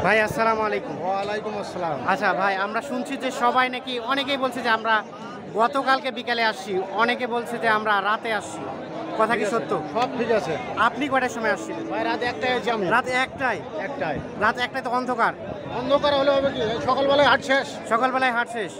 ভাই আসসালামু আলাইকুম। ওয়ালাইকুম আসসালাম। আচ্ছা ভাই, আমরা শুনছি যে সবাই নাকি, অনেকেই বলছে যে আমরা গতকালকে বিকালে আসছি, অনেকে বলছে যে আমরা রাতে আসছি, কথা কি সত্য? সব ঠিক আছে আপনি কয়টার সময় আসছিলেন? ভাই, রাত একটাই আছি আমি। রাত একটায়? একটাই রাত একটায় তো অন্ধকার। অন্ধকার হলে হবে কি, এই সকালবেলায় হাট শেষ। সকালবেলায় হাট শেষ।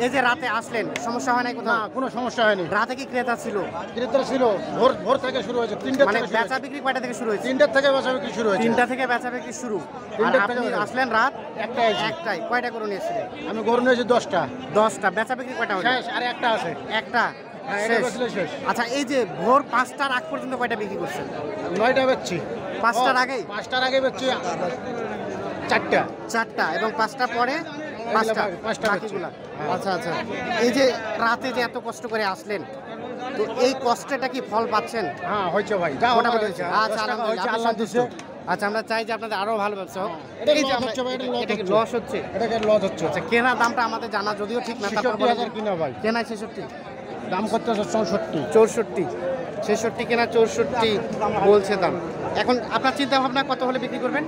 এই যে রাতে আসলেন, সমস্যা হয় নাই না, কোথাও? কোনো সমস্যা হয়নি। রাতে কি ক্রেতা ছিল? ক্রেতা ছিল, ভোর ভোর থেকে শুরু হয়েছে, 3টা মানে থেকে বেচা বিক্রি কয়টা থেকে শুরু হয়েছে? 3টার থেকে বেচা বিক্রি শুরু হয়েছে। 3টা থেকে বেচা বিক্রি শুরু। আর 3টা আপনি থেকে আসলেন রাত একটাই আছি। একটায়। কয়টা করে নিয়েছিলেন? আমি গরু নিয়েছি 10টা। 10টা। বেচা বিক্রি কয়টা হলো? শেষ, আর একটা আছে। একটা হ্যাঁ, এটা শেষ। বেচলে শেষ। আচ্ছা, এই যে ভোর 5টার আগ পর্যন্ত কয়টা বিক্রি করছেন? 9টা বেচছি। 5টার আগেই? 5টার আগে বেচছি 4টা। 4টা, এবং 5টার পরে 5টা, পাঁচটা বাকিগুলা। হ্যাঁ। আচ্ছা আচ্ছা, এই যে রাতে যে এত কষ্ট করে আসলেন, তো এই কষ্টটা কি ফল পাচ্ছেন? হ্যাঁ, হয়েছে ভাই, যা মোটামুটি মোটামুটি হয়েছে। হয়েছে। আচ্ছা, 10 টাকা আলহামদুলিল্লাহ, হয়েছে, আপনি আল্লাহ সন্তুষ্ট? দিছে। আচ্ছা, আমরা চাই যে আপনাদের আরো ভালো ব্যবসা হোক। এটা এই যে লস আমরা- হচ্ছে ভাই, এটা লস এটা কি হচ্ছে। লস হচ্ছে? এটাকে লস হচ্ছে। আচ্ছা, কেনা দামটা আমাদের জানা যদিও ঠিক না, তারপর 66,000 কিনা ভাই, কেনা 66, দাম করতেছে 64। 64, 66 কেনা, 64 বলছে দাম। এখন আপনার চিন্তা ভাবনা কত হলে বিক্রি করবেন?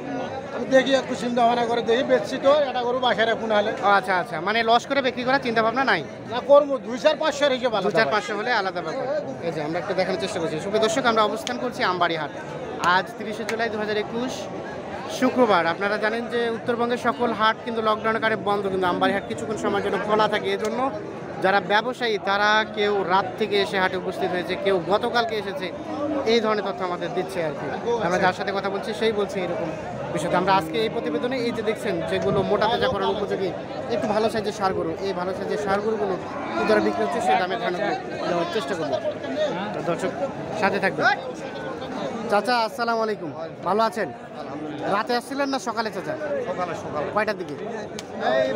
আমি দেখি, একটু চিন্তা ভাবনা করে দেখি, বেচছি তো এটা গরু বাসায় রাখুন হলে। ও আচ্ছা আচ্ছা, মানে লস করে বিক্রি করার চিন্তা ভাবনা নাই? না, করবো 2,400 রেখে ভালো। 2,400 হলে আলাদা ব্যাপার। এই যে আমরা একটু দেখানোর চেষ্টা করছি। সুপ্রিয় দর্শক, আমরা অবস্থান করছি আমবাড়ি হাট। আজ 30শে জুলাই 2021 শুক্রবার। আপনারা জানেন যে উত্তরবঙ্গের সকল হাট কিন্তু লকডাউনের কারণে বন্ধ, কিন্তু আমবাড়ি হাট কিছুক্ষণ সময়ের জন্য খোলা থাকে। এজন্য যারা ব্যবসায়ী তারা কেউ রাত থেকে এসে হাটে উপস্থিত হয়েছে, কেউ গতকালকে এসেছে, এই ধরনের তথ্য আমাদের দিচ্ছে আর কি। আমরা যার সাথে কথা বলছি সেই বলছে এরকম বিষয়টা। আমরা আজকে এই প্রতিবেদনে এই যে দেখছেন যেগুলো মোটা তাজা করার উপযোগী একটু ভালো সাইজের সার গরু, এই ভালো সাইজের সার গরুগুলো কী দরে বিক্রি হচ্ছে সেই দামে ধারণা দেওয়ার চেষ্টা করবো। তো দর্শক সাথে থাকবেন। চাচা আসসালামু আলাইকুম, ভালো আছেন? রাতে আসছিলেন না সকালে চাচা? সকালে সকালে কয়টার দিকে? এই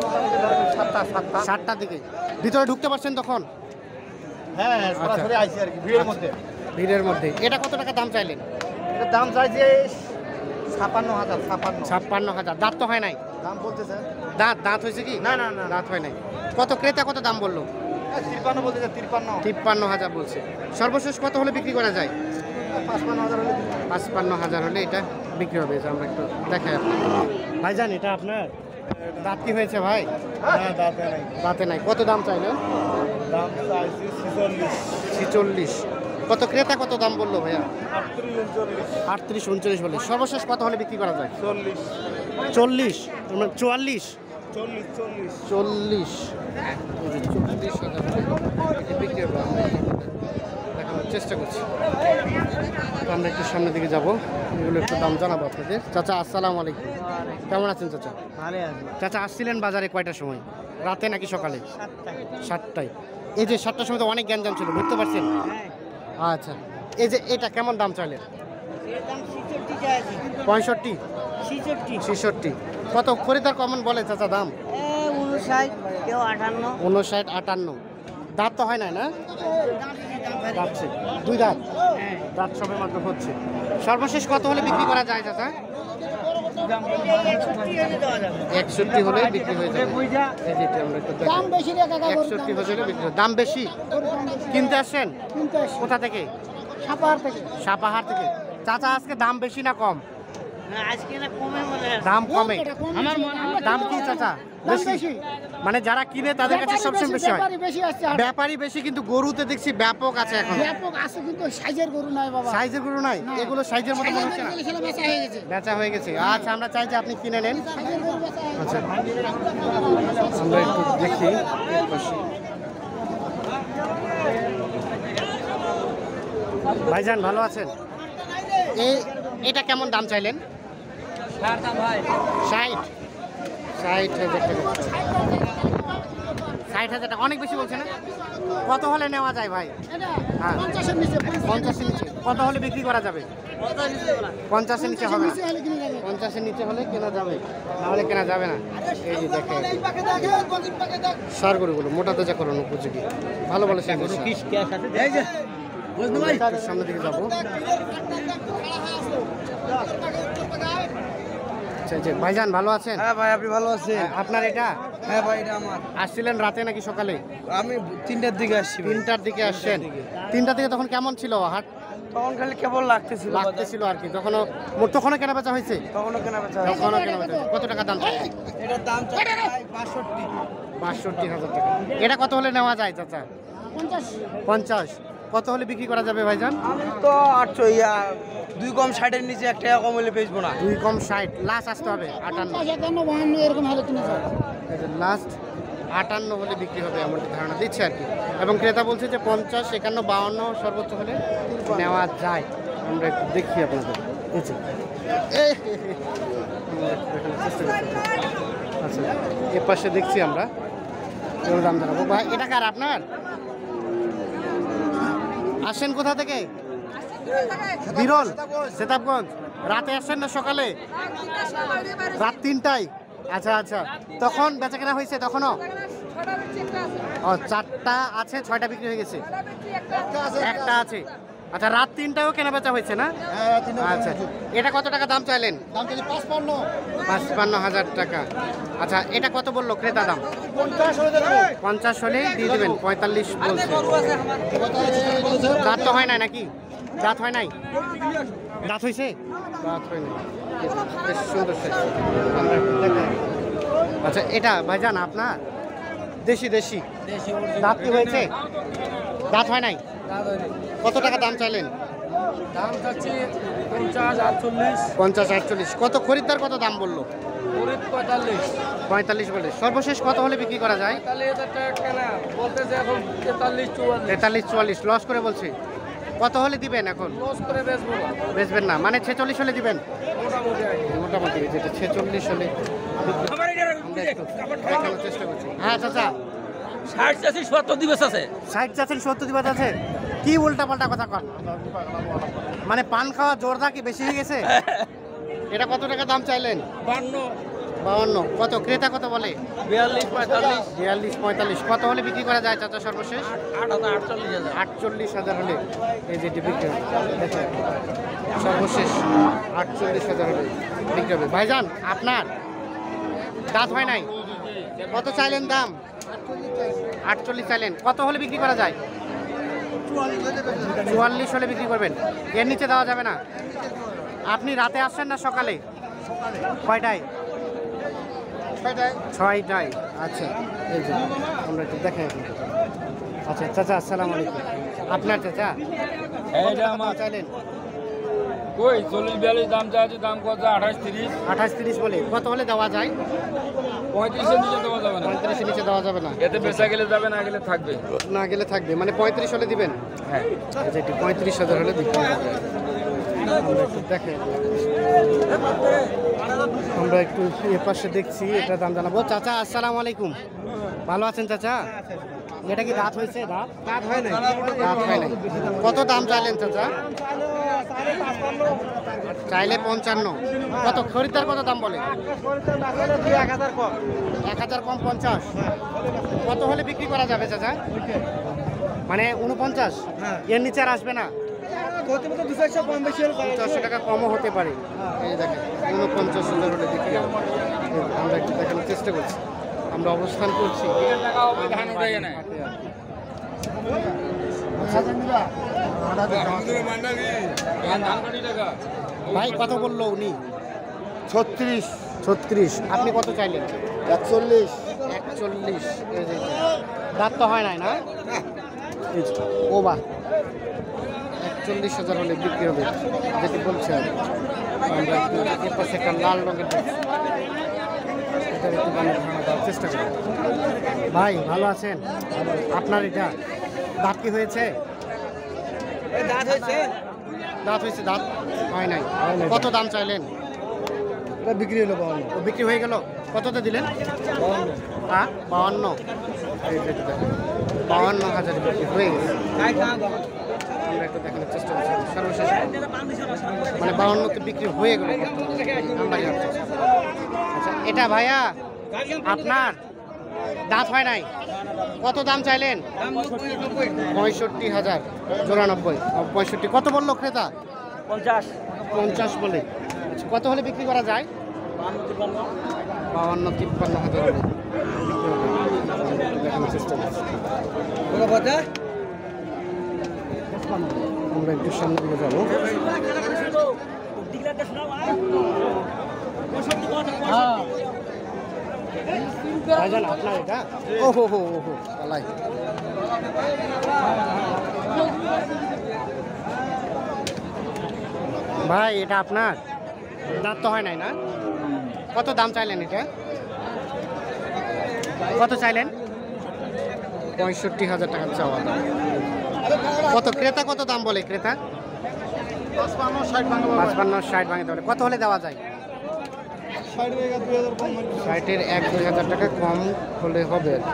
7টা। 7টার দিকে। ভিতরে ঢুকতে পারছেন তখন? হ্যাঁ, সরাসরি আইছি আর কি, ভিড়ের মধ্যে। ভিড়ের মধ্যে। এটা কত টাকা দাম চাইলেন? এটার দাম চাইছে 56,000। 56,000। দাঁত তো হয় নাই? দাম বলতেছে। দাঁত হয়েছে কি? না না না, দাঁত হয় নাই। কত ক্রেতা কত দাম বললো? 53 বলতেছে, 53। 53,000 বলছে। সর্বশেষ কত হলে বিক্রি করা যায়? 55,000 হলে 55,000 হলে এটা বিক্রি হবে। যে আমরা একটু দেখাই আপনাকে। ভাইজান, এটা আপনার দাঁত কি হয়েছে ভাই? না, দাঁতে নাই। দাঁতে নাই। কত দাম চাইলেন? দাম চাইছি 46। 46। কত ক্রেতা কত দাম বললো ভাইয়া? 38, 39, 38, 39 বলে। সর্বশেষ কত হলে বিক্রি করা যায়? 40, 40, 44, 40, 40। 40। এই যে 40,000 এটা বিক্রি হবে। আমরা দেখানোর চেষ্টা করছি। তো আমরা একটু সামনের দিকে যাবো, এগুলো একটু দাম জানাবো আপনাদের। চাচা আসসালামু আলাইকুম, কেমন আছেন চাচা? ভালো আছে। চাচা আসছিলেন বাজারে কয়টার সময়? রাতে নাকি সকালে? 7টায়। এই যে 7টার সময় তো অনেক গ্যাঞ্জাম ছিল, বুঝতে পারছেন? আচ্ছা, এই যে এটা কেমন দাম চাইলেন? 65, 66। কত খরিদার কমন বলে চাচা দাম? 59, কেউ 58। 59, 58। দাঁত তো হয় নাই না? যাচ্ছে 2 দাঁত। দাঁত সবে মাত্র হচ্ছে। সর্বশেষ কত হলে বিক্রি করা যায় চাচা? 61 হলে বিক্রি হয়ে যাবে। এই যেটা আমরা একটু দেখাই। 61 হলে বিক্রি হবে। দাম বেশি? কিনতে আসছেন? কোথা থেকে? সাপাহার থেকে। চাচা আজকে দাম বেশি না কম? আজকে না কমে মনে হয়। দাম কমে। আমার মনে হয় দাম কি চাচা? বেশি। মানে যারা কিনে তাদের কাছে সবসময় বেশি হয়। ব্যাপারী বেশি, কিন্তু গরুতে দেখছি ব্যাপক আছে এখন। ব্যাপক আছে, কিন্তু সাইজের গরু নাই বাবা। সাইজের গরু নাই? এগুলো সাইজের মতো মনে হচ্ছে না? ছেলে বেচা হয়ে গেছে। বেচা হয়ে গেছে। আচ্ছা, আমরা চাই যে আপনি কিনে নেন। সাইজের গরু বেচা হয়ে গেছে। আচ্ছা, আমরা একটু দেখি। ভাইজান ভালো আছেন? এটা কেমন দাম চাইলেন? 60, 60,000 টাকা। 60,000 টাকা অনেক বেশি বলছে না? কত হলে নেওয়া যায় ভাই? এটা হ্যাঁ, 50-এর নিচে, 50-এর নিচে। কত হলে বিক্রি করা যাবে? 50-এর নিচে হবে না? নিচে হলে কিনে যাবে। 50-এর নিচে হলে কেনা যাবে, নাহলে কেনা যাবে না। এই যে দেখে সার গরুগুলো মোটা তাজা করানো উপযোগী, ভালো ভালো সার গরু। এই যে একটু সামনের দিকে যাবো। আচ্ছা, যে ভাইজান ভালো আছেন? হ্যাঁ ভাই, আপনি ভালো আছেন? আপনার এটা হ্যাঁ ভাই, এটা আমার। আসছিলেন রাতে নাকি সকালে? আমি 3টার দিকে আসছি ভাই। 3টার দিকে আসছেন। 3টার দিকে তখন কেমন ছিল হাট? তখন খালি কেবল লাগতেছিল লাগতেছিল আর কি, তখনও কেনা বেচা হয়েছে, তখনও কেনা বেচা তখনও কেনা বেচা হয়েছে। কত টাকা দাম চাইছেন? এটার দাম চাই 62। 62,000 টাকা। এটা কত হলে নেওয়া যায় চাচা? 50। কত হলে বিক্রি করা যাবে ভাইজান? আমি তো 2 কম 60-এর নিচে 1 টাকা কম হলে বেচবো না। 2 কম 60, লাস্ট আসতে হবে 58। 52 এরকম হলে কিনে যাবে। লাস্ট 58 হলে বিক্রি হবে এমন ধারণা দিচ্ছে আর কি। এবং ক্রেতা বলছে যে 50, 51, 52 সর্বোচ্চ হলে নেওয়া যায়। আমরা একটু দেখি আপনাদের। এই যে। আমরা একটু দেখানোর চেষ্টা করছি। আচ্ছা, এর পাশে দেখছি আমরা, এর দাম জানাবো। ভাই এটা কার আপনার? আসেন কোথা থেকে? বিরল, সেতাবগঞ্জ। রাতে আসেন না সকালে? রাত 3টায়। আচ্ছা আচ্ছা, তখন বেচা কেনা হয়েছে? তখনও 4টা আছে, 6টা বিক্রি হয়ে গেছে, একটা আছে। আচ্ছা, রাত 3টায়ও কেনা বেচা হয়েছে না? আচ্ছা, এটা কত টাকা দাম চাইলেন? 55,000 টাকা। আচ্ছা, এটা কত বললো ক্রেতা দাম? 50 হলে দিয়ে দেবেন। 45 বলছে। দাঁত তো হয় নাই নাকি? দাঁত হয় নাই? দাঁত হয়েছে? দাঁত হয় নাই। বেশ সুন্দর size। আমরা একটু দেখাই। আচ্ছা, এটা ভাইজান আপনার? দেশি দেশি দাঁত কি হয়েছে? দাঁত হয় নাই? কত টাকা দাম চাইলেন? দাম চাচ্ছি 50-48। 50-48। কত খরিদ্দার কত দাম বললো? 45। 45 বলে। সর্বশেষ কত হলে বিক্রি করা যায়? 45,000 টাকা কেনা বলতেছে, এখন 43-44। 43-44 লস করে বলছে। কত হলে দিবেন এখন? লস করে বেচবো না, বেচবেন না মানে 46 হলে দিবেন? মোটামুটি আর কি। মোটামুটি যেটা 46 হলে আমরা একটু দেখানোর চেষ্টা করছি। হ্যাঁ চাচা, 60 চাষি 70 দিবস আছে। 60 চাচ্ছেন 70 দিবাত আছে? কি উল্টা পাল্টা কথা কন? মানে পান খাওয়া জোরদা কি বেশি হয়ে গেছে? এটা কত টাকা দাম চাইলেন? 52। কত ক্রেতা কত বলে? 42-45। 42-45। কত হলে বিক্রি করা যায় চাচা সর্বশেষ? 48,000। 48,000 হলে এই যে বিক্রি হবে। সর্বশেষ 48,000 হলে বিক্রি হবে। ভাইজান আপনার দাঁত হয় নাই? কত চাইলেন দাম? 48 চাইলেন। কত হলে বিক্রি করা যায়? 44 হলে বিক্রি করবেন। এর নিচে দেওয়া যাবে না? আপনি রাতে আসছেন না সকালে? কয়টায়? 6টায়। আচ্ছা, এই যে আমরা একটু দেখাই। আচ্ছা চাচা, আসসালামু আলাইকুম। আপনার চাচা এইটা আমার চাইলেন? কই 40-42 দাম চাইছে, দাম কত? 28-30। 28-30 বলে। কত হলে দেওয়া যায়? 35 এর নিচে দেওয়া যাবে না। 35 এর নিচে দেওয়া যাবে না? এতে বেচা গেলে যাবে, না গেলে থাকবে। না গেলে থাকবে মানে 35 হলে দিবেন? হ্যাঁ। আচ্ছা, এটি 35,000 হলে বিক্রি হবে। আমরা একটু দেখাই। আমরা একটু এ পাশে দেখছি, এটা দাম জানাবো। চাচা আসসালামু আলাইকুম, ভালো আছেন চাচা? এটা কি দাঁত হয়েছে? দাঁত হয় নাই? দাঁত হয় নাই। কত দাম চাইলেন চাচা? চাইলে 55। কত খরিদ্দার কত দাম বলে? 1,000 কম 50। কত হলে বিক্রি করা যাবে চাচা? মানে 49? এর নিচে আর আসবে না? 50 টাকা কমও হতে পারে। এই দেখেন 49,000 হলে বিক্রি হবে। আমরা একটু দেখানোর চেষ্টা করছি। আমরা অবস্থান করছি ধান উঠাই না। ধান কোটি টাকা। ভাই কত বললো উনি? 36। আপনি কত চাইলেন? 41। 41। এই যে দাঁত তো হয় নাই না? এই যে, ও বা 41,000 হলে বিক্রি হবে যেটি বলছে। আমরা একটু এর পাশে একটা লাল রঙের দেখছি, এটার একটু দামের ধারণা দেওয়ার চেষ্টা করি। ভাই ভালো আছেন? আপনার এটা দাঁত কি হয়েছে? দাঁত হয়েছে? দাঁত হয়েছে? দাঁত হয় নাই। কত দাম চাইলেন? এটা বিক্রি হলো 52। ও বিক্রি হয়ে গেল। কততে দিলেন? 52। 52। এই যে দেখেন, 52,000 বিক্রি হয়ে গেছে। আমরা একটু দেখানোর চেষ্টা করছি। সর্বশেষ মানে 52তে বিক্রি হয়ে গেল। আচ্ছা, এটা ভাইয়া আপনার দাঁত হয় নাই? কত দাম চাইলেন? 65,000। 94। 65। কত বললো ক্রেতা? 50 বলে। আচ্ছা, কত হলে বিক্রি করা যায়? 52-53,000 হলে দেখানোর চেষ্টা করছি। আমরা একটু সামনে দিকে যাবো। ভাইজান আপনার এটা? ও হো হো হো আলাই। ভাই এটা আপনার দাঁত তো হয় নাই না? কত দাম চাইলেন এটা? কত চাইলেন? 65,000 টাকা চাওয়া দাম। কত ক্রেতা কত দাম বলে ক্রেতা? 55-60 ভাঙে বলে। কত হলে দেওয়া যায়? 60-এর 1-2 হাজার টাকা কম হলে হবে আর কি।